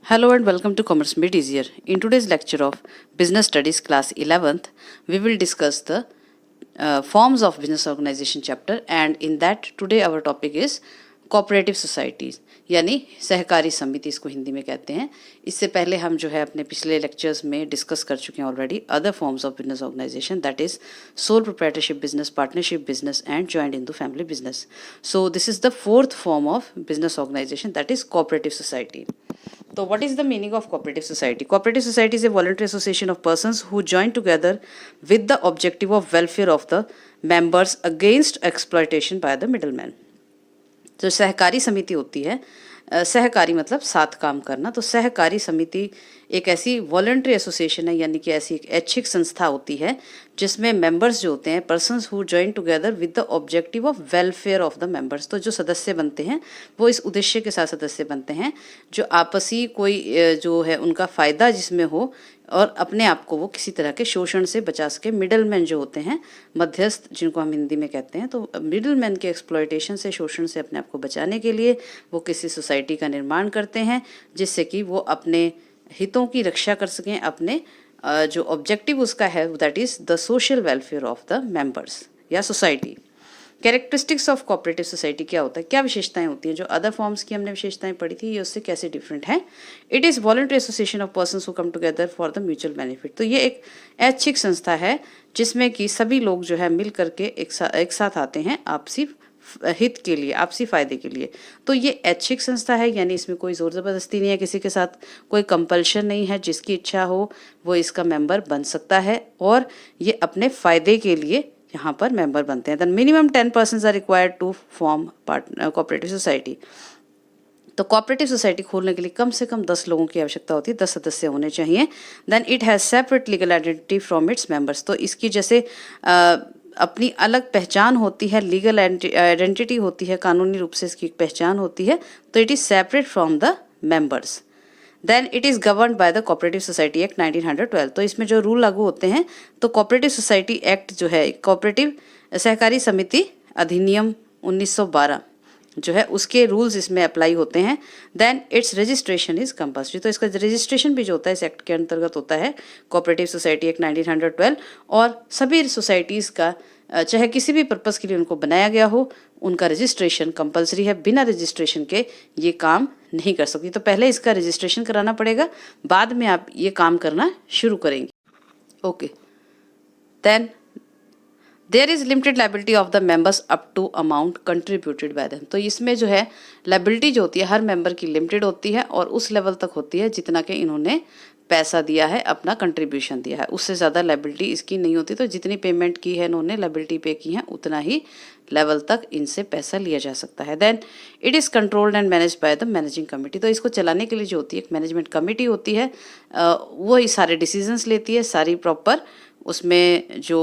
Hello and welcome to Commerce Made Easier. In today's lecture of Business Studies class 11th, we will discuss the forms of business organization chapter, and in that today our topic is cooperative societies यानी सहकारी समिति इसको हिंदी में कहते हैं। इससे पहले हम जो है अपने पिछले लेक्चर्स में डिस्कस कर चुके हैं already other forms of business organisation, that is sole proprietorship business, partnership business and joint in to family business. So this is the fourth form of business organisation, that is cooperative society. So what is the meaning of cooperative society? Cooperative society is a voluntary association of persons who join together with the objective of welfare of the members against exploitation by the middleman. जो सहकारी समिति होती है, सहकारी मतलब साथ काम करना, तो सहकारी समिति एक ऐसी वॉलंटरी एसोसिएशन है, यानी कि ऐसी एक ऐच्छिक संस्था होती है जिसमें मेंबर्स जो होते हैं, persons who join together with the objective of welfare of the members. तो जो सदस्य बनते हैं वो इस उद्देश्य के साथ सदस्य बनते हैं जो आपसी कोई जो है उनका फ़ायदा जिसमें हो और अपने आप को वो किसी तरह के शोषण से बचा सके। मिडल मैन जो होते हैं, मध्यस्थ जिनको हम हिंदी में कहते हैं, तो मिडल मैन के एक्सप्लॉयटेशन से, शोषण से अपने आप को बचाने के लिए वो किसी सोसाइटी का निर्माण करते हैं जिससे कि वो अपने हितों की रक्षा कर सकें, अपने जो ऑब्जेक्टिव उसका है that is the social welfare of the members या society. Characteristics of cooperative society क्या होता है, क्या विशेषताएं होती हैं? जो अदर फॉर्म्स की हमने विशेषताएं पढ़ी थी, ये उससे कैसे डिफरेंट है? It is voluntary association of persons who come together for the mutual benefit. तो ये एक ऐच्छिक संस्था है जिसमें कि सभी लोग जो है मिल करके एक साथ आते हैं आपसी हित के लिए, आपसी फायदे के लिए। तो ये ऐच्छिक संस्था है, यानी इसमें कोई ज़ोर ज़बरदस्ती नहीं है किसी के साथ, कोई कंपल्शन नहीं है, जिसकी इच्छा हो वो इसका मेंबर बन सकता है और ये अपने फ़ायदे के लिए यहाँ पर मेंबर बनते हैं। Then minimum 10 persons are required to form cooperative society. तो कोऑपरेटिव सोसाइटी खोलने के लिए कम से कम 10 लोगों की आवश्यकता होती है, 10 सदस्य होने चाहिए। Then it has separate legal identity from its members. तो इसकी जैसे अपनी अलग पहचान होती है, लीगल आइडेंटिटी होती है, कानूनी रूप से इसकी पहचान होती है, तो it is separate from the members. Then it is govern by the cooperative society act 1912। तो इसमें जो रूल लागू होते हैं, तो कोऑपरेटिव सोसाइटी एक्ट जो है, कोऑपरेटिव सहकारी समिति अधिनियम 1912 जो है उसके रूल्स इसमें अप्लाई होते हैं। Then its registration is compulsory. तो इसका रजिस्ट्रेशन भी जो होता है इस एक्ट के अंतर्गत होता है, कोऑपरेटिव सोसाइटी एक्ट 1912। और सभी सोसाइटीज़ का चाहे किसी भी पर्पज़ के लिए उनको बनाया गया हो, उनका रजिस्ट्रेशन कंपल्सरी है। बिना रजिस्ट्रेशन के ये काम नहीं कर सकती। तो पहले इसका रजिस्ट्रेशन कराना पड़ेगा, बाद में आप ये काम करना शुरू करेंगे। Okay, then there is limited liability of the members up to amount contributed by them. तो इसमें जो है लाइबिलिटी जो होती है हर मेंबर की लिमिटेड होती है और उस लेवल तक होती है जितना कि इन्होंने पैसा दिया है, अपना कंट्रीब्यूशन दिया है, उससे ज़्यादा लाइबिलिटी इसकी नहीं होती। तो जितनी पेमेंट की है इन्होंने, लाइबिलिटी पे की है, उतना ही लेवल तक इनसे पैसा लिया जा सकता है। Then it is controlled and manage by the managing committee. तो इसको चलाने के लिए जो होती है एक मैनेजमेंट कमेटी होती है, वो ही सारे डिसीजंस लेती है, सारी प्रॉपर उसमें जो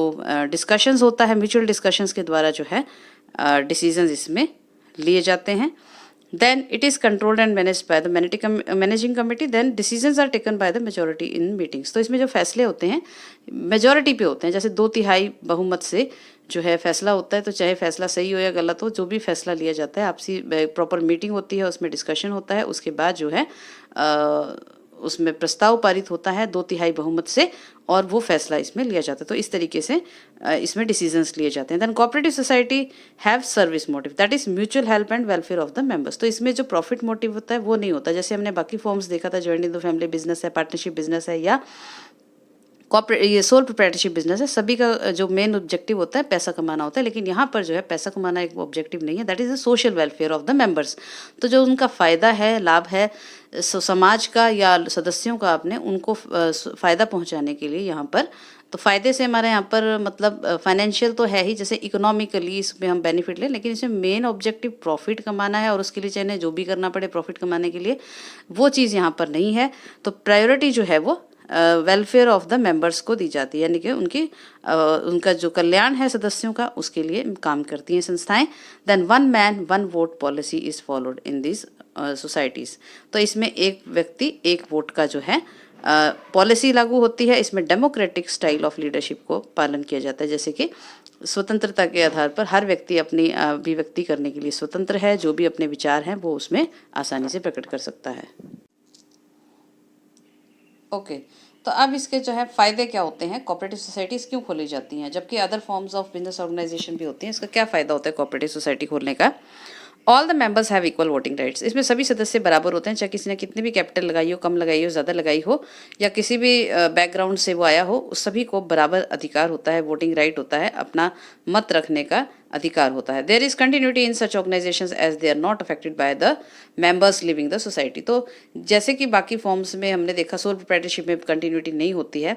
डिस्कशंस होता है, म्यूचुअल डिस्कशंस के द्वारा जो है डिसीजंस इसमें लिए जाते हैं। Then it is controlled and manage by the managing committee. Then decisions are taken by the majority in meetings. तो इसमें जो फैसले होते हैं मेजॉरिटी पे होते हैं, जैसे 2/3 बहुमत से जो है फैसला होता है। तो चाहे फैसला सही हो या गलत हो, जो भी फैसला लिया जाता है, आपसी प्रॉपर मीटिंग होती है, उसमें डिस्कशन होता है, उसके बाद जो है उसमें प्रस्ताव पारित होता है 2/3 बहुमत से और वो फैसला इसमें लिया जाता है। तो इस तरीके से इसमें डिसीजंस लिए जाते हैं। Then cooperative society have service motive, that is mutual help and welfare of the members. तो इसमें जो प्रॉफिट मोटिव होता है वो नहीं होता, जैसे हमने बाकी फॉर्म्स देखा था, joint in the family business है, पार्टनरशिप बिजनेस है या ये सोल प्रोप्राइटरशिप बिजनेस है। सभी का जो मेन ऑब्जेक्टिव होता है पैसा कमाना होता है, लेकिन यहाँ पर जो है पैसा कमाना एक ऑब्जेक्टिव नहीं है, that is the social welfare of the members. तो जो उनका फ़ायदा है, लाभ है समाज का या सदस्यों का, अपने उनको फ़ायदा पहुँचाने के लिए यहाँ पर, तो फ़ायदे से हमारे यहाँ पर मतलब फाइनेंशियल तो है ही, जैसे इकोनॉमिकली इसमें हम बेनिफिट लें, लेकिन इसमें मेन ऑब्जेक्टिव प्रॉफिट कमाना है और उसके लिए चाहे जो भी करना पड़े प्रॉफिट कमाने के लिए, वो चीज़ यहाँ पर नहीं है। तो प्रायोरिटी जो है वो वेलफेयर ऑफ द मेंबर्स को दी जाती है, यानी कि उनका जो कल्याण है सदस्यों का, उसके लिए काम करती हैं संस्थाएं। Then 1 man 1 vote policy is followed in this societies. तो इसमें एक व्यक्ति एक वोट का जो है पॉलिसी लागू होती है। इसमें डेमोक्रेटिक स्टाइल ऑफ लीडरशिप को पालन किया जाता है, जैसे कि स्वतंत्रता के आधार पर हर व्यक्ति अपनी अभिव्यक्ति करने के लिए स्वतंत्र है, जो भी अपने विचार हैं वो उसमें आसानी से प्रकट कर सकता है। ओके, तो अब इसके जो है फ़ायदे क्या होते हैं, कोऑपरेटिव सोसाइटीज़ क्यों खोली जाती हैं जबकि other forms of business organisation भी होती हैं, इसका क्या फ़ायदा होता है कोऑपरेटिव सोसाइटी खोलने का। All the members have equal voting rights, इसमें सभी सदस्य बराबर होते हैं, चाहे किसी ने कितनी भी कैपिटल लगाई हो, कम लगाई हो, ज़्यादा लगाई हो, या किसी भी बैकग्राउंड से वो आया हो, उस सभी को बराबर अधिकार होता है, वोटिंग राइट होता है, अपना मत रखने का अधिकार होता है। There is continuity in such organisations as they are not affected by the members leaving the society. तो जैसे कि बाकी फॉर्म्स में हमने देखा सोल प्रोप्राइटरशिप में कंटिन्यूटी नहीं होती है,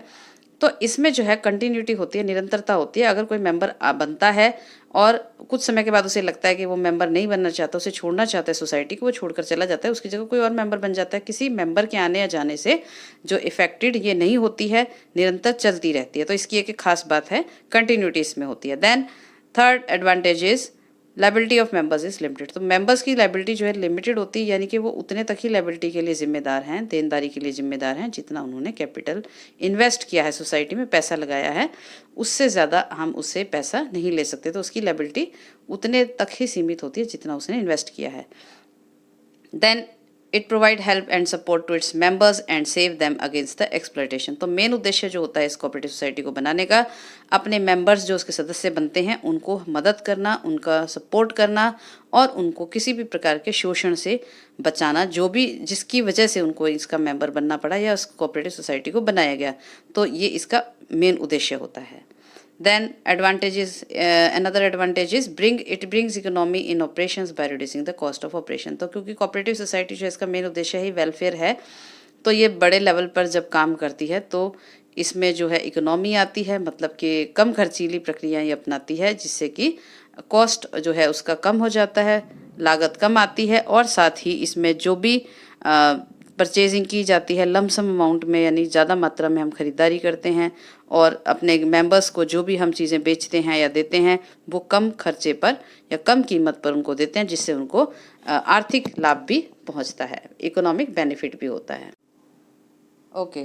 तो इसमें जो है कंटिन्यूटी होती है, निरंतरता होती है। अगर कोई मेंबर बनता है और कुछ समय के बाद उसे लगता है कि वो मेंबर नहीं बनना चाहता, उसे छोड़ना चाहता है सोसाइटी को, वो छोड़कर चला जाता है, उसकी जगह कोई और मेंबर बन जाता है। किसी मेंबर के आने या जाने से जो इफेक्टेड ये नहीं होती है, निरंतर चलती रहती है। तो इसकी एक खास बात है, कंटिन्यूटी इसमें होती है। Then third advantage is liability of members is limited. तो मेंबर्स की लाइबिलिटी जो है लिमिटेड होती है, यानी कि वो उतने तक ही लाइबिलिटी के लिए जिम्मेदार हैं, देनदारी के लिए जिम्मेदार हैं, जितना उन्होंने कैपिटल इन्वेस्ट किया है, सोसाइटी में पैसा लगाया है, उससे ज़्यादा हम उससे पैसा नहीं ले सकते। तो उसकी लाइबिलिटी उतने तक ही सीमित होती है जितना उसने इन्वेस्ट किया है। Then it provide help and support to its members and save them against the exploitation. तो मेन उद्देश्य जो होता है इस कोऑपरेटिव सोसाइटी को बनाने का, अपने मेंबर्स जो उसके सदस्य बनते हैं उनको मदद करना, उनका सपोर्ट करना और उनको किसी भी प्रकार के शोषण से बचाना, जो भी जिसकी वजह से उनको इसका मेंबर बनना पड़ा या उस कोऑपरेटिव सोसाइटी को बनाया गया। तो ये इसका मेन उद्देश्य होता है। Then advantages, another advantage is it brings economy in operations by reducing the cost of operation। तो क्योंकि cooperative society जो इसका मेन उद्देश्य ही वेलफेयर है, तो ये बड़े लेवल पर जब काम करती है तो इसमें जो है इकोनॉमी आती है, मतलब कि कम खर्चीली प्रक्रियाएं अपनाती है, जिससे कि कॉस्ट जो है उसका कम हो जाता है, लागत कम आती है, और साथ ही इसमें जो भी परचेजिंग की जाती है लमसम अमाउंट में, यानी ज़्यादा मात्रा में हम खरीदारी करते हैं और अपने मेंबर्स को जो भी हम चीज़ें बेचते हैं या देते हैं वो कम खर्चे पर या कम कीमत पर उनको देते हैं, जिससे उनको आर्थिक लाभ भी पहुंचता है, इकोनॉमिक बेनिफिट भी होता है। Okay,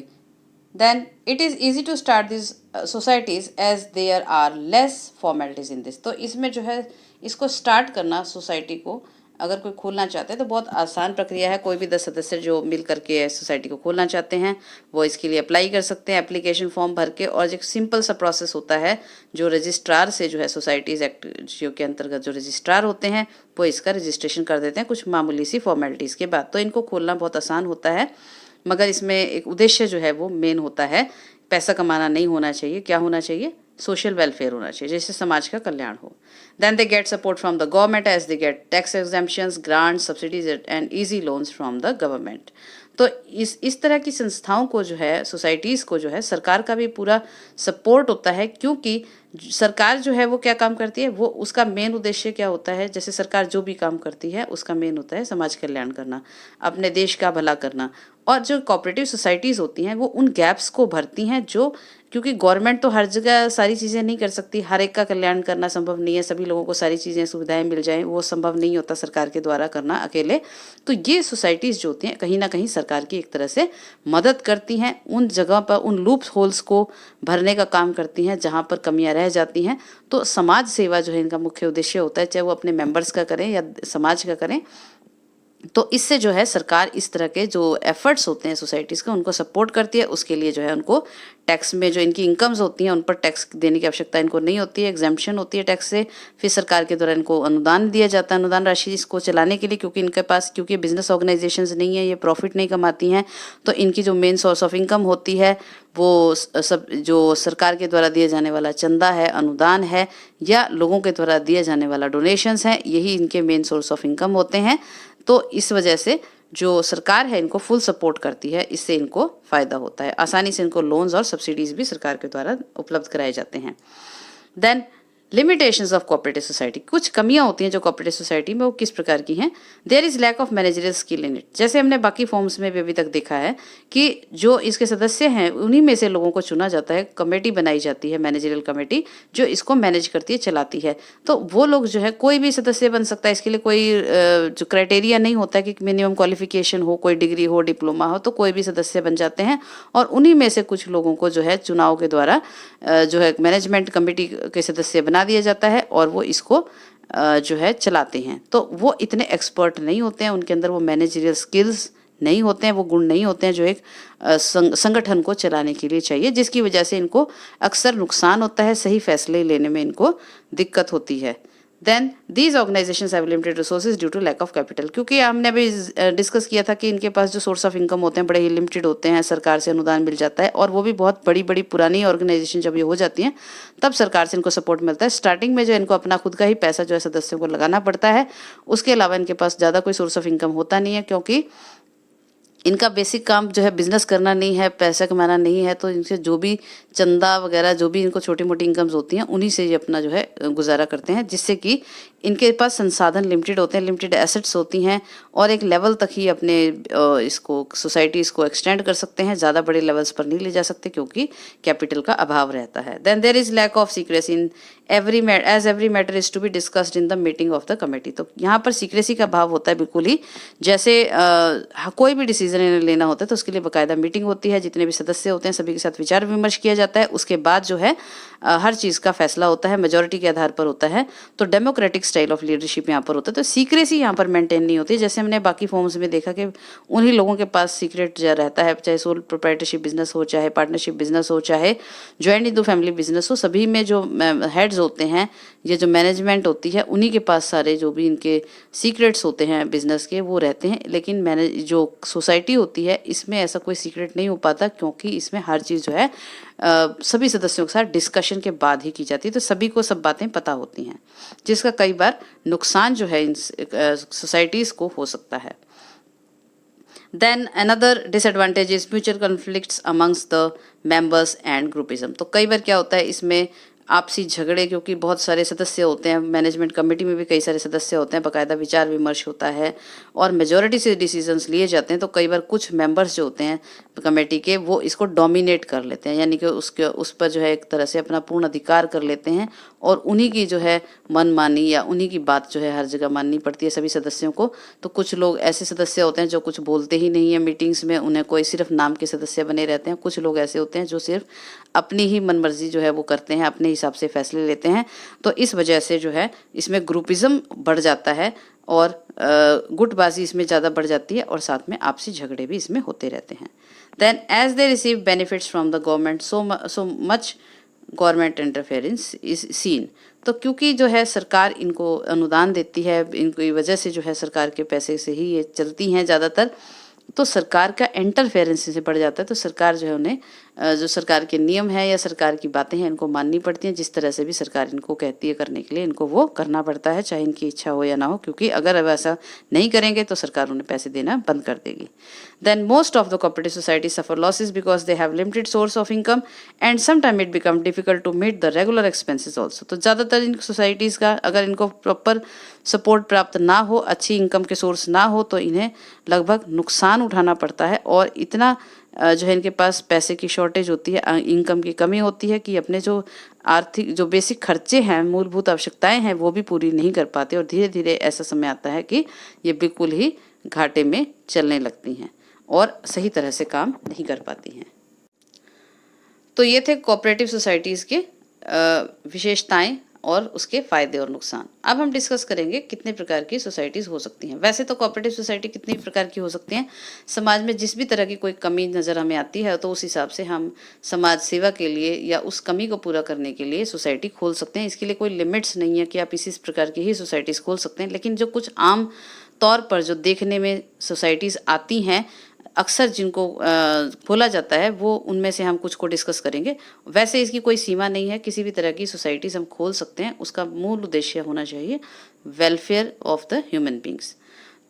then it is easy to start this societies as there are less formalities in this. तो इसमें जो है इसको स्टार्ट करना, सोसाइटी को अगर कोई खोलना चाहते हैं तो बहुत आसान प्रक्रिया है। कोई भी 10 सदस्य जो मिल करके सोसाइटी को खोलना चाहते हैं वो इसके लिए अप्लाई कर सकते हैं, एप्लीकेशन फॉर्म भर के, और एक सिंपल सा प्रोसेस होता है जो रजिस्ट्रार से जो है सोसाइटीज़ एक्ट जो के अंतर्गत जो रजिस्ट्रार होते हैं वो इसका रजिस्ट्रेशन कर देते हैं कुछ मामूली सी फॉर्मेलिटीज़ के बाद। तो इनको खोलना बहुत आसान होता है, मगर इसमें एक उद्देश्य जो है वो मेन होता है, पैसा कमाना नहीं होना चाहिए। क्या होना चाहिए? सोशल वेलफेयर होना चाहिए, जिससे समाज का कल्याण हो। Then they get support from the government as they get tax exemptions, grants, subsidies and easy loans from the government. तो इस तरह की संस्थाओं को जो है, सोसाइटीज़ को जो है, सरकार का भी पूरा सपोर्ट होता है, क्योंकि सरकार जो है वो क्या काम करती है, वो उसका मेन उद्देश्य क्या होता है, जैसे सरकार जो भी काम करती है उसका मेन होता है समाज कल्याण करना, अपने देश का भला करना। और जो कोऑपरेटिव सोसाइटीज़ होती हैं वो उन गैप्स को भरती हैं, जो क्योंकि गवर्नमेंट तो हर जगह सारी चीज़ें नहीं कर सकती, हर एक का कल्याण करना संभव नहीं है, सभी लोगों को सारी चीज़ें सुविधाएं मिल जाएं वो संभव नहीं होता सरकार के द्वारा करना अकेले। तो ये सोसाइटीज़ जो होती हैं कहीं ना कहीं सरकार की एक तरह से मदद करती हैं, उन जगह पर उन लूप होल्स को भरने का काम करती हैं जहाँ पर कमियाँ रह जाती हैं। तो समाज सेवा जो है इनका मुख्य उद्देश्य होता है, चाहे वो अपने मेंबर्स का करें या समाज का करें। तो इससे जो है सरकार इस तरह के जो एफर्ट्स होते हैं सोसाइटीज़ का उनको सपोर्ट करती है। उसके लिए जो है उनको टैक्स में जो इनकी इनकम्स होती हैं उन पर टैक्स देने की आवश्यकता इनको नहीं होती है, एग्जेम्पशन होती है टैक्स से। फिर सरकार के द्वारा इनको अनुदान दिया जाता है, अनुदान राशि इसको चलाने के लिए, क्योंकि इनके पास क्योंकि बिजनेस ऑर्गेनाइजेशंस नहीं है, ये प्रॉफिट नहीं कमाती हैं, तो इनकी जो मेन सोर्स ऑफ इनकम होती है वो सब जो सरकार के द्वारा दिए जाने वाला चंदा है, अनुदान है, या लोगों के द्वारा दिए जाने वाला डोनेशंस हैं, यही इनके मेन सोर्स ऑफ इनकम होते हैं। तो इस वजह से जो सरकार है इनको फुल सपोर्ट करती है, इससे इनको फ़ायदा होता है। आसानी से इनको लोन्स और सब्सिडीज़ भी सरकार के द्वारा उपलब्ध कराए जाते हैं। Then limitations of cooperative society, कुछ कमियां होती हैं जो कोऑपरेटिव सोसाइटी में, वो किस प्रकार की हैं? There is lack of managerial skill in it. जैसे हमने बाकी फॉर्म्स में भी अभी तक देखा है कि जो इसके सदस्य हैं उन्हीं में से लोगों को चुना जाता है, कमेटी बनाई जाती है, मैनेजरियल कमेटी, जो इसको मैनेज करती है, चलाती है। तो वो लोग जो है, कोई भी सदस्य बन सकता है, इसके लिए कोई जो क्राइटेरिया नहीं होता है कि मिनिमम क्वालिफिकेशन हो, कोई डिग्री हो, डिप्लोमा हो, तो कोई भी सदस्य बन जाते हैं। और उन्हीं में से कुछ लोगों को जो है चुनाव के द्वारा जो है मैनेजमेंट कमेटी के सदस्य बना दिया जाता है और वो इसको जो है चलाते हैं। तो वो इतने एक्सपर्ट नहीं होते हैं, उनके अंदर वो मैनेजरियल स्किल्स नहीं होते हैं, वो गुण नहीं होते हैं जो एक संगठन को चलाने के लिए चाहिए, जिसकी वजह से इनको अक्सर नुकसान होता है, सही फैसले लेने में इनको दिक्कत होती है। Then these organisations have limited resources due to lack of capital, क्योंकि हमने अभी डिस्कस किया था कि इनके पास जो सोर्स ऑफ इनकम होते हैं बड़े ही लिमिटेड होते हैं, सरकार से अनुदान मिल जाता है, और वो भी बहुत बड़ी बड़ी पुरानी ऑर्गेनाइजेशन जब ये हो जाती हैं तब सरकार से इनको सपोर्ट मिलता है। स्टार्टिंग में जो इनको अपना खुद का ही पैसा जो है सदस्यों को लगाना पड़ता है, उसके अलावा इनके पास ज़्यादा कोई सोर्स ऑफ इनकम होता नहीं है, क्योंकि इनका बेसिक काम जो है बिजनेस करना नहीं है, पैसा कमाना नहीं है। तो इनसे जो भी चंदा वगैरह जो भी इनको छोटी मोटी इनकम्स होती हैं उन्हीं से ये अपना जो है गुजारा करते हैं, जिससे कि इनके पास संसाधन लिमिटेड होते हैं, लिमिटेड एसेट्स होती हैं, और एक लेवल तक ही अपने इसको सोसाइटीज़ को एक्सटेंड कर सकते हैं, ज़्यादा बड़े लेवल्स पर नहीं ले जा सकते क्योंकि कैपिटल का अभाव रहता है। Then there is lack of secrecy in every matter is to be discussed in the meeting of the committee. तो यहाँ पर सीक्रेसी का अभाव होता है बिल्कुल ही, जैसे कोई भी डिसीजन इन्हें लेना होता है तो उसके लिए बाकायदा मीटिंग होती है, जितने भी सदस्य होते हैं सभी के साथ विचार विमर्श किया जाता है, उसके बाद जो है हर चीज़ का फैसला होता है, मेजोरिटी के आधार पर होता है। तो डेमोक्रेटिक स्टाइल ऑफ लीडरशिप यहाँ पर होता है। तो सीक्रेसी यहाँ पर मेंटेन नहीं होती, जैसे हमने बाकी फॉर्म्स में देखा कि उन्हीं लोगों के पास सीक्रेट जो रहता है, चाहे सोल प्रोप्राइटरशिप बिजनेस हो, चाहे पार्टनरशिप बिजनेस हो, चाहे ज्वाइंट इंटू फैमिली बिजनेस हो, सभी में जो हेड्स होते हैं, ये जो मैनेजमेंट होती है, उन्हीं के पास सारे जो भी इनके सीक्रेट्स होते हैं बिजनेस के वो रहते हैं। लेकिन जो सोसाइटी होती है इसमें ऐसा कोई सीक्रेट नहीं हो पाता, क्योंकि इसमें हर चीज़ जो है सभी सदस्यों के साथ डिस्कशन के बाद ही की जाती है, तो सभी को सब बातें पता होती हैं, जिसका कई बार नुकसान जो है इन सोसाइटीज़ को हो सकता है। Then another disadvantage is mutual conflicts amongst the members and groupism. तो कई बार क्या होता है इसमें आपसी झगड़े, क्योंकि बहुत सारे सदस्य होते हैं, मैनेजमेंट कमेटी में भी कई सारे सदस्य होते हैं, बाकायदा विचार विमर्श होता है और मेजॉरिटी से डिसीजंस लिए जाते हैं। तो कई बार कुछ मेंबर्स जो होते हैं कमेटी के वो इसको डोमिनेट कर लेते हैं, यानी कि उस पर जो है एक तरह से अपना पूर्ण अधिकार कर लेते हैं, और उन्हीं की जो है मनमानी या उन्हीं की बात जो है हर जगह माननी पड़ती है सभी सदस्यों को। तो कुछ लोग ऐसे सदस्य होते हैं जो कुछ बोलते ही नहीं है मीटिंग्स में, उन्हें कोई सिर्फ नाम के सदस्य बने रहते हैं। कुछ लोग ऐसे होते हैं जो सिर्फ अपनी ही मनमर्जी जो है वो करते हैं, अपने हिसाब से फैसले लेते हैं। तो इस वजह से जो है इसमें ग्रुपिज्म बढ़ जाता है और गुटबाजी इसमें ज़्यादा बढ़ जाती है, और साथ में आपसी झगड़े भी इसमें होते रहते हैं। Then as they receive benefits from the government so much government interference is seen. तो क्योंकि जो है सरकार इनको अनुदान देती है, इनकी वजह से जो है सरकार के पैसे से ही ये चलती हैं ज़्यादातर, तो सरकार का इंटरफेरेंस से बढ़ जाता है। तो सरकार जो है उन्हें जो सरकार के नियम है या सरकार की बातें हैं इनको माननी पड़ती हैं, जिस तरह से भी सरकार इनको कहती है करने के लिए इनको वो करना पड़ता है, चाहे इनकी इच्छा हो या ना हो, क्योंकि अगर अब ऐसा नहीं करेंगे तो सरकार उन्हें पैसे देना बंद कर देगी। Then most of the cooperative society suffer losses because they have limited source of income and sometime it become difficult to meet the regular expenses also. तो ज़्यादातर इन सोसाइटीज़ का अगर इनको प्रॉपर सपोर्ट प्राप्त ना हो, अच्छी इनकम के सोर्स ना हो, तो इन्हें लगभग नुकसान उठाना पड़ता है, और इतना जो है इनके पास पैसे की शॉर्टेज होती है, इनकम की कमी होती है कि अपने जो आर्थिक जो बेसिक खर्चे हैं, मूलभूत आवश्यकताएं हैं, वो भी पूरी नहीं कर पाते, और धीरे धीरे ऐसा समय आता है कि ये बिल्कुल ही घाटे में चलने लगती हैं और सही तरह से काम नहीं कर पाती हैं। तो ये थे कोऑपरेटिव सोसाइटीज़ के विशेषताएं और उसके फ़ायदे और नुकसान। अब हम डिस्कस करेंगे कितने प्रकार की सोसाइटीज़ हो सकती हैं। वैसे तो कोऑपरेटिव सोसाइटी कितनी प्रकार की हो सकती हैं, समाज में जिस भी तरह की कोई कमी नज़र हमें आती है तो उस हिसाब से हम समाज सेवा के लिए या उस कमी को पूरा करने के लिए सोसाइटी खोल सकते हैं। इसके लिए कोई लिमिट्स नहीं है कि आप इसी प्रकार की ही सोसाइटीज़ खोल सकते हैं, लेकिन जो कुछ आम तौर पर जो देखने में सोसाइटीज़ आती हैं, अक्सर जिनको खोला जाता है, वो उनमें से हम कुछ को डिस्कस करेंगे। वैसे इसकी कोई सीमा नहीं है, किसी भी तरह की सोसाइटीज़ हम खोल सकते हैं, उसका मूल उद्देश्य होना चाहिए welfare of the human beings.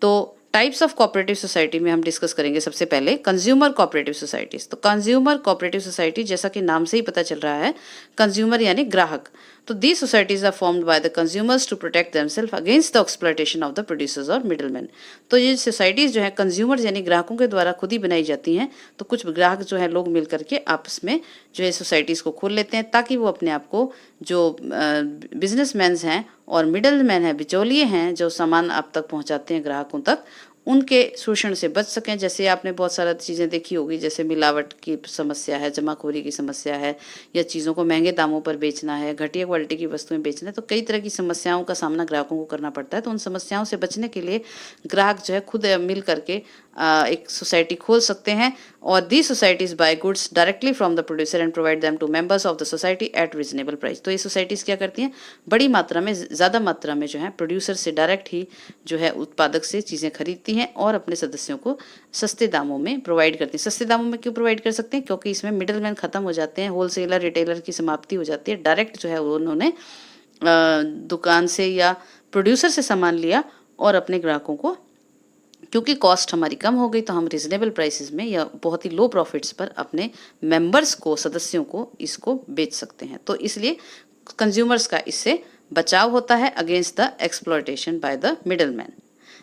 तो टाइप्स ऑफ कोऑपरेटिव सोसाइटी में हम डिस्कस करेंगे सबसे पहले कंज्यूमर कोऑपरेटिव सोसाइटीज़। तो कंज्यूमर कोऑपरेटिव सोसाइटी, जैसा कि नाम से ही पता चल रहा है, कंज्यूमर यानी ग्राहक। तो these societies are formed by the consumers to protect themselves against the exploitation of the producers और मिडलमैन। तो ये सोसाइटीज़ जो है कंज्यूमर यानी ग्राहकों के द्वारा खुद ही बनाई जाती हैं। तो कुछ ग्राहक जो है लोग मिल करके आपस में जो है सोसाइटीज़ को खोल लेते हैं, ताकि वो अपने आप को जो बिजनेसमैन्स हैं और मिडल मैन हैं, बिचौलिए हैं, जो सामान आप तक पहुंचाते हैं ग्राहकों तक, उनके शोषण से बच सकें। जैसे आपने बहुत सारा चीज़ें देखी होगी, जैसे मिलावट की समस्या है, जमाखोरी की समस्या है, या चीज़ों को महंगे दामों पर बेचना है, घटिया क्वालिटी की वस्तुएं बेचना है। तो कई तरह की समस्याओं का सामना ग्राहकों को करना पड़ता है। तो उन समस्याओं से बचने के लिए ग्राहक जो है खुद मिल करके एक सोसाइटी खोल सकते हैं और the societies buy goods directly from the producer and provide them to members of the society at reasonable price. तो ये सोसाइटीज़ क्या करती हैं, बड़ी मात्रा में, ज़्यादा मात्रा में जो है प्रोड्यूसर से डायरेक्ट ही जो है उत्पादक से चीज़ें खरीदती हैं और अपने सदस्यों को सस्ते दामों में प्रोवाइड करती हैं। सस्ते दामों में क्यों प्रोवाइड कर सकते हैं, क्योंकि इसमें मिडल मैन खत्म हो जाते हैं, होलसेलर रिटेलर की समाप्ति हो जाती है। डायरेक्ट जो है उन्होंने दुकान से या प्रोड्यूसर से सामान लिया और अपने ग्राहकों को, क्योंकि कॉस्ट हमारी कम हो गई तो हम रिजनेबल प्राइसेस में या बहुत ही लो प्रॉफिट्स पर अपने मेंबर्स को, सदस्यों को इसको बेच सकते हैं। तो इसलिए कंज्यूमर्स का इससे बचाव होता है against the exploitation by the middle man.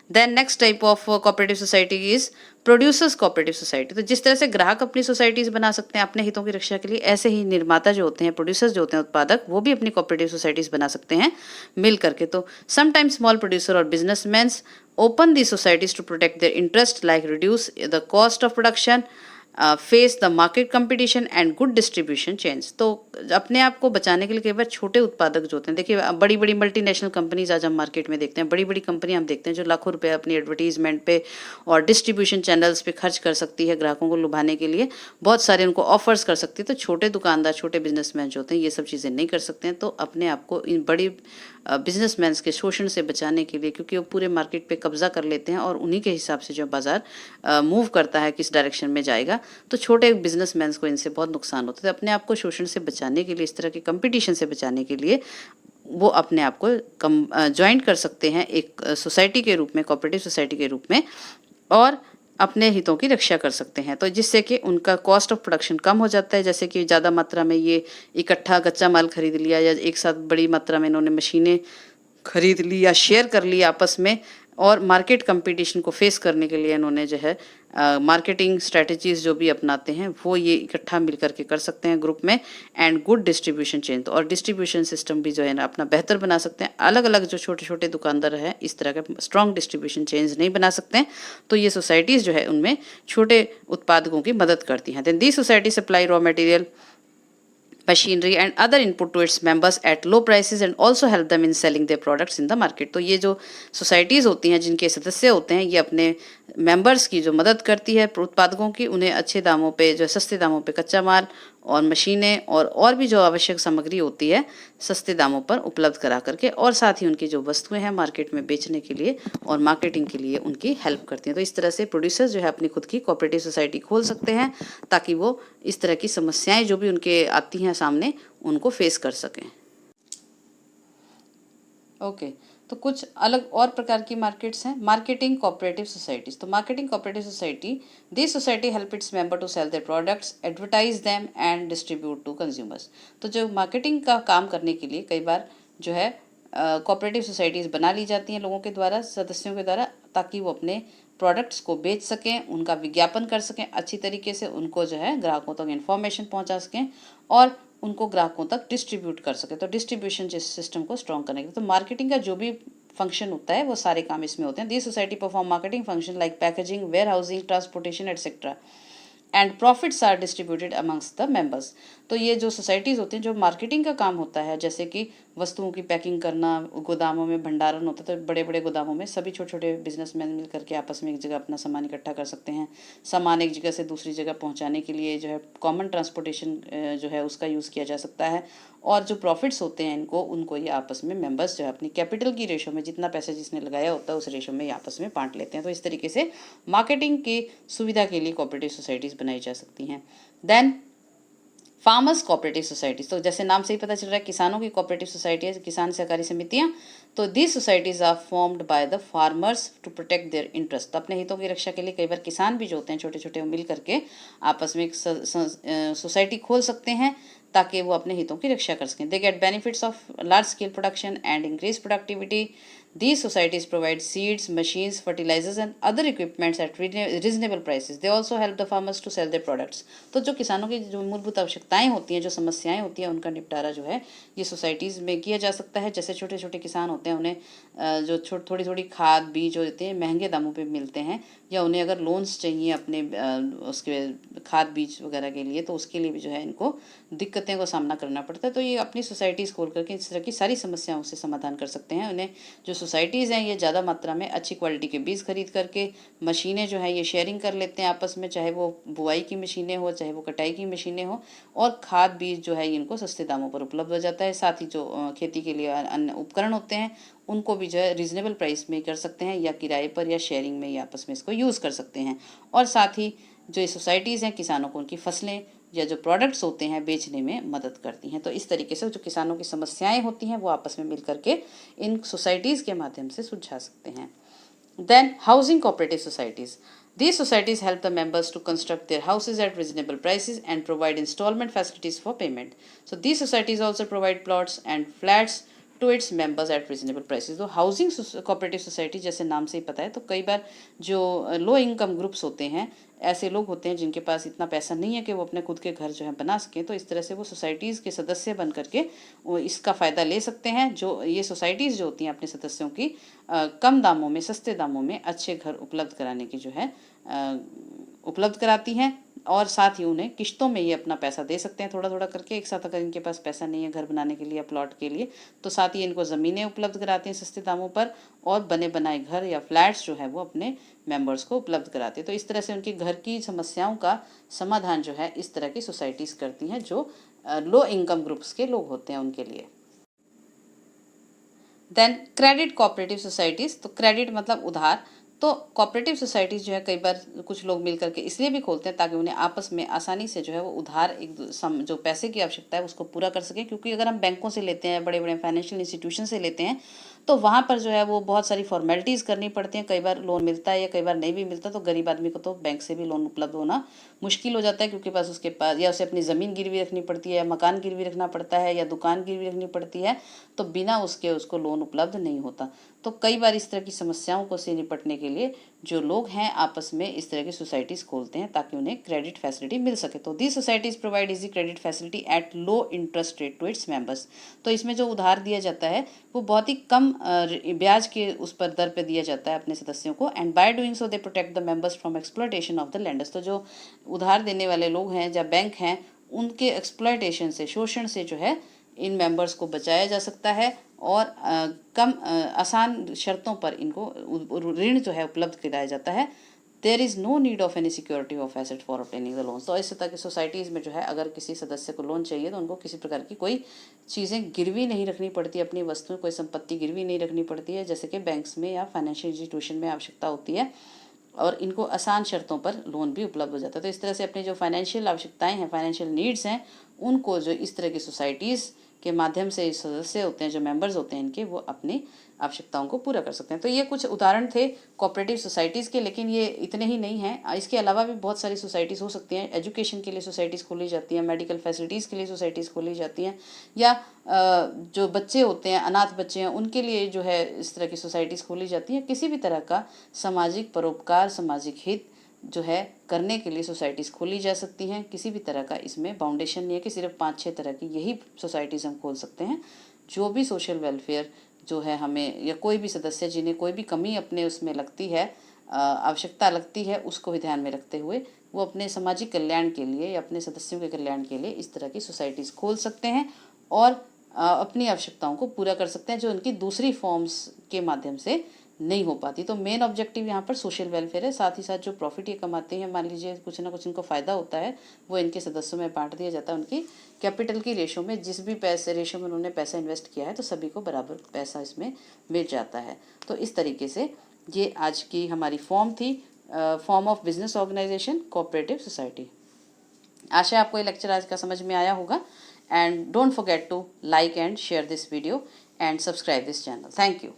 Then next type of cooperative society is producers cooperative society. तो जिस तरह से ग्राहक अपनी सोसाइटीज बना सकते हैं अपने हितों की रक्षा के लिए, ऐसे ही निर्माता जो होते हैं, प्रोड्यूसर्स जो होते हैं, उत्पादक, वो भी अपनी कोऑपरेटिव सोसाइटीज बना सकते हैं मिल करके। तो समटाइम्स स्मॉल प्रोड्यूसर और businessmans open the societies to protect their interest, like reduce the cost of production, face the market competition and good distribution chains. तो अपने आप को बचाने के लिए कई बार छोटे उत्पादक जो होते हैं, देखिए बड़ी बड़ी मल्टीनेशनल कंपनीज आज हम मार्केट में देखते हैं, बड़ी बड़ी कंपनियां हम देखते हैं जो लाखों रुपए अपनी एडवर्टीजमेंट पे और डिस्ट्रीब्यूशन चैनल्स पे खर्च कर सकती है ग्राहकों को लुभाने के लिए, बहुत सारे उनको ऑफर्स कर सकती है। तो छोटे दुकानदार, छोटे बिजनेसमैन जो होते हैं ये सब चीज़ें नहीं कर सकते हैं। तो अपने आप को इन बड़ी बिजनेसमैन के शोषण से बचाने के लिए, क्योंकि वो पूरे मार्केट पे कब्जा कर लेते हैं और उन्हीं के हिसाब से जो बाजार मूव करता है किस डायरेक्शन में जाएगा, तो छोटे बिजनेसमैन को इनसे बहुत नुकसान होता है। तो अपने आप को शोषण से बचाने के लिए, इस तरह के कंपटीशन से बचाने के लिए वो अपने आप को ज्वाइन कर सकते हैं एक सोसाइटी के रूप में, कोऑपरेटिव सोसाइटी के रूप में, और अपने हितों की रक्षा कर सकते हैं। तो जिससे कि उनका कॉस्ट ऑफ प्रोडक्शन कम हो जाता है, जैसे कि ज़्यादा मात्रा में ये इकट्ठा कच्चा माल खरीद लिया या एक साथ बड़ी मात्रा में इन्होंने मशीनें खरीद ली या शेयर कर ली आपस में, और मार्केट कंपटीशन को फेस करने के लिए इन्होंने जो है मार्केटिंग स्ट्रेटजीज जो भी अपनाते हैं वो ये इकट्ठा मिल करके कर सकते हैं ग्रुप में, एंड गुड डिस्ट्रीब्यूशन चेन। तो और डिस्ट्रीब्यूशन सिस्टम भी जो है ना अपना बेहतर बना सकते हैं। अलग अलग जो छोटे छोटे दुकानदार हैं इस तरह के स्ट्रॉन्ग डिस्ट्रीब्यूशन चेन्स नहीं बना सकते हैं। तो ये सोसाइटीज़ जो है उनमें छोटे उत्पादकों की मदद करती हैं। Then the society supply raw material, machinery and other input to its members at low prices and also help them in selling their products in the market। तो ये जो सोसाइटीज़ होती हैं जिनके सदस्य होते हैं ये अपने मेंबर्स की जो मदद करती है उत्पादकों की, उन्हें अच्छे दामों पे, जो सस्ते दामों पे कच्चा माल और मशीनें और भी जो आवश्यक सामग्री होती है सस्ते दामों पर उपलब्ध करा करके, और साथ ही उनकी जो वस्तुएं हैं मार्केट में बेचने के लिए और मार्केटिंग के लिए उनकी हेल्प करती हैं। तो इस तरह से प्रोड्यूसर्स जो है अपनी खुद की कोऑपरेटिव सोसाइटी खोल सकते हैं ताकि वो इस तरह की समस्याएं जो भी उनके आती हैं सामने उनको फेस कर सकें। ओके तो कुछ अलग और प्रकार की मार्केट्स हैं। Marketing cooperative societies. तो marketing cooperative society, this society help its member to sell their products, advertise them and distribute to consumers. तो जो मार्केटिंग का काम करने के लिए कई बार जो है कोऑपरेटिव सोसाइटीज़ बना ली जाती हैं लोगों के द्वारा, सदस्यों के द्वारा, ताकि वो अपने प्रोडक्ट्स को बेच सकें, उनका विज्ञापन कर सकें अच्छी तरीके से, उनको जो है ग्राहकों तक इन्फॉर्मेशन पहुंचा सकें और उनको ग्राहकों तक डिस्ट्रीब्यूट कर सके। तो डिस्ट्रीब्यूशन सिस्टम को स्ट्रॉन्ग करने के लिए तो मार्केटिंग का जो भी फंक्शन होता है वो सारे काम इसमें होते हैं। This society perform marketing function like packaging, warehousing, transportation etcetera, and profits are distributed amongst the members. तो ये जो सोसाइटीज़ होती हैं जो मार्केटिंग का काम होता है, जैसे कि वस्तुओं की पैकिंग करना, गोदामों में भंडारण होता है, तो बड़े बड़े गोदामों में सभी छोटे छोटे बिजनेसमैन मिल करके आपस में एक जगह अपना सामान इकट्ठा कर सकते हैं। सामान एक जगह से दूसरी जगह पहुंचाने के लिए जो है कॉमन ट्रांसपोर्टेशन जो है उसका यूज़ किया जा सकता है, और जो प्रॉफिट्स होते हैं उनको ये आपस में मेंबर्स जो है अपनी कैपिटल की रेशो में, जितना पैसा जिसने लगाया होता है उस रेशो में ये आपस में बांट लेते हैं। तो इस तरीके से मार्केटिंग की सुविधा के लिए कोऑपरेटिव सोसाइटीज़ बनाई जा सकती हैं। Then farmers cooperative societies. तो जैसे नाम से ही पता चल रहा है किसानों की कोऑपरेटिव सोसाइटी है, किसान सहकारी समितियां। तो this societies are formed by the farmers to protect their interest. तो अपने हितों की रक्षा के लिए कई बार किसान भी जो होते हैं छोटे छोटे मिल करके आपस में एक सोसाइटी खोल सकते हैं ताकि वो अपने हितों की रक्षा कर सकें। They get benefits of large scale production and increase productivity. These societies provide seeds, machines, fertilizers and other equipments at reasonable prices. They also help the farmers to sell their products. तो जो किसानों की जो मूलभूत आवश्यकताएं होती हैं, जो समस्याएं होती हैं, उनका निपटारा जो है ये सोसाइटीज़ में किया जा सकता है। जैसे छोटे छोटे किसान होते हैं उन्हें जो थोड़ी थोड़ी खाद बीज होते हैं महंगे दामों पे मिलते हैं, या उन्हें अगर लोन्स चाहिए अपने उसके खाद बीज वगैरह के लिए, तो उसके लिए भी जो है इनको दिक्कतें का सामना करना पड़ता है। तो ये अपनी सोसाइटीज़ खोल करके इस तरह की सारी समस्याओं से समाधान कर सकते हैं। उन्हें जो सोसाइटीज़ हैं ये ज़्यादा मात्रा में अच्छी क्वालिटी के बीज खरीद करके मशीनें जो है ये शेयरिंग कर लेते हैं आपस में, चाहे वो बुआई की मशीनें हो चाहे वो कटाई की मशीनें हो, और खाद बीज जो है इनको सस्ते दामों पर उपलब्ध हो जाता है। साथ ही जो खेती के लिए अन्य उपकरण होते हैं उनको भी जो है रीज़नेबल प्राइस में कर सकते हैं, या किराए पर या शेयरिंग में, या आपस में इसको यूज़ कर सकते हैं। और साथ ही जो ये सोसाइटीज़ हैं किसानों को उनकी फसलें या जो प्रोडक्ट्स होते हैं बेचने में मदद करती हैं। तो इस तरीके से जो किसानों की समस्याएं होती हैं वो आपस में मिल करके इन सोसाइटीज़ के माध्यम से सुलझा सकते हैं। Then housing cooperative societies. These societies help the members to construct their houses at reasonable prices and provide installment facilities for payment. So these societies also provide plots and flats to its members at reasonable prices. तो housing cooperative society जैसे नाम से ही पता है, तो कई बार जो low income groups होते हैं, ऐसे लोग होते हैं जिनके पास इतना पैसा नहीं है कि वो अपने खुद के घर जो है बना सकें, तो इस तरह से वो सोसाइटीज़ के सदस्य बन करके वो इसका फ़ायदा ले सकते हैं। जो ये सोसाइटीज़ जो होती हैं अपने सदस्यों की कम दामों में, सस्ते दामों में अच्छे घर उपलब्ध कराने की जो है उपलब्ध कराती हैं, और साथ ही उन्हें किश्तों में ये अपना पैसा दे सकते हैं थोड़ा थोड़ा करके एक साथ। अगर इनके पास पैसा नहीं है घर बनाने के लिए या प्लॉट के लिए, तो साथ ही इनको ज़मीनें उपलब्ध कराते हैं सस्ते दामों पर, और बने बनाए घर या फ्लैट्स जो है वो अपने मेंबर्स को उपलब्ध कराते हैं। तो इस तरह से उनकी घर की समस्याओं का समाधान जो है इस तरह की सोसाइटीज़ करती हैं जो लो इनकम ग्रुप्स के लोग होते हैं उनके लिए। देन क्रेडिट कोऑपरेटिव सोसाइटीज़, तो क्रेडिट मतलब उधार। तो कोऑपरेटिव सोसाइटीज़ जो है कई बार कुछ लोग मिल करके इसलिए भी खोलते हैं ताकि उन्हें आपस में आसानी से जो है वो उधार जो पैसे की आवश्यकता है उसको पूरा कर सकें। क्योंकि अगर हम बैंकों से लेते हैं, बड़े बड़े फाइनेंशियल इंस्टीट्यूशन से लेते हैं, तो वहाँ पर जो है वो बहुत सारी फॉर्मेलिटीज़ करनी पड़ती हैं। कई बार लोन मिलता है या कई बार नहीं भी मिलता, तो गरीब आदमी को तो बैंक से भी लोन उपलब्ध होना मुश्किल हो जाता है, क्योंकि पास उसके पास या उसे अपनी ज़मीन गिरवी रखनी पड़ती है, या मकान गिरवी रखना पड़ता है, या दुकान गिरवी रखनी पड़ती है, तो बिना उसके उसको लोन उपलब्ध नहीं होता। तो कई बार इस तरह की समस्याओं को से निपटने के लिए जो लोग हैं आपस में इस तरह की सोसाइटीज़ खोलते हैं ताकि उन्हें क्रेडिट फैसिलिटी मिल सके। तो the societies provide easy credit facility at low interest rate to its members. तो इसमें जो उधार दिया जाता है वो बहुत ही कम ब्याज के उस पर दर पे दिया जाता है अपने सदस्यों को। And by doing so they protect the members from exploitation of the lenders. तो जो उधार देने वाले लोग हैं या बैंक हैं उनके एक्सप्लॉयटेशन से, शोषण से जो है इन मेंबर्स को बचाया जा सकता है, और कम आसान शर्तों पर इनको ऋण जो है उपलब्ध कराया जाता है। There is no need of any security of asset for obtaining the loan. तो इस तरह की सोसाइटीज़ में जो है अगर किसी सदस्य को लोन चाहिए तो उनको किसी प्रकार की कोई चीज़ें गिरवी नहीं रखनी पड़ती, अपनी वस्तुएं कोई संपत्ति गिरवी नहीं रखनी पड़ती है, जैसे कि बैंक्स में या फाइनेंशियल इंस्टीट्यूशन में आवश्यकता होती है, और इनको आसान शर्तों पर लोन भी उपलब्ध हो जाता है। तो इस तरह से अपनी जो फाइनेंशियल आवश्यकताएं हैं, फाइनेंशियल नीड्स हैं, उनको जो इस तरह की सोसाइटीज़ के माध्यम से सदस्य होते हैं, जो मेंबर्स होते हैं इनके, वो अपनी आवश्यकताओं को पूरा कर सकते हैं। तो ये कुछ उदाहरण थे कोऑपरेटिव सोसाइटीज़ के, लेकिन ये इतने ही नहीं हैं। इसके अलावा भी बहुत सारी सोसाइटीज़ हो सकती हैं। एजुकेशन के लिए सोसाइटीज़ खोली जाती हैं, मेडिकल फैसिलिटीज़ के लिए सोसाइटीज़ खोली जाती हैं, या जो बच्चे होते हैं, अनाथ बच्चे हैं, उनके लिए जो है इस तरह की सोसाइटीज़ खोली जाती हैं। किसी भी तरह का सामाजिक परोपकार, सामाजिक हित जो है करने के लिए सोसाइटीज़ खोली जा सकती हैं। किसी भी तरह का इसमें बाउंडेशन नहीं है कि सिर्फ 5-6 तरह की यही सोसाइटीज़ हम खोल सकते हैं। जो भी सोशल वेलफेयर जो है हमें, या कोई भी सदस्य जिन्हें कोई भी कमी अपने उसमें लगती है, आवश्यकता लगती है, उसको भी ध्यान में रखते हुए वो अपने सामाजिक कल्याण के लिए या अपने सदस्यों के कल्याण के लिए इस तरह की सोसाइटीज़ खोल सकते हैं, और अपनी आवश्यकताओं को पूरा कर सकते हैं जो उनकी दूसरी फॉर्म्स के माध्यम से नहीं हो पाती। तो मेन ऑब्जेक्टिव यहाँ पर सोशल वेलफेयर है। साथ ही साथ जो प्रॉफिट ये कमाते हैं, मान लीजिए कुछ ना कुछ इनको फ़ायदा होता है, वो इनके सदस्यों में बांट दिया जाता है। उनकी कैपिटल की रेशो में, जिस भी पैसे रेशो में उन्होंने पैसा इन्वेस्ट किया है, तो सभी को बराबर पैसा इसमें मिल जाता है। तो इस तरीके से ये आज की हमारी फॉर्म थी, form of business organization cooperative society. आशा आपको ये लेक्चर आज का समझ में आया होगा। And don't forget to like and share this video and subscribe this channel. Thank you.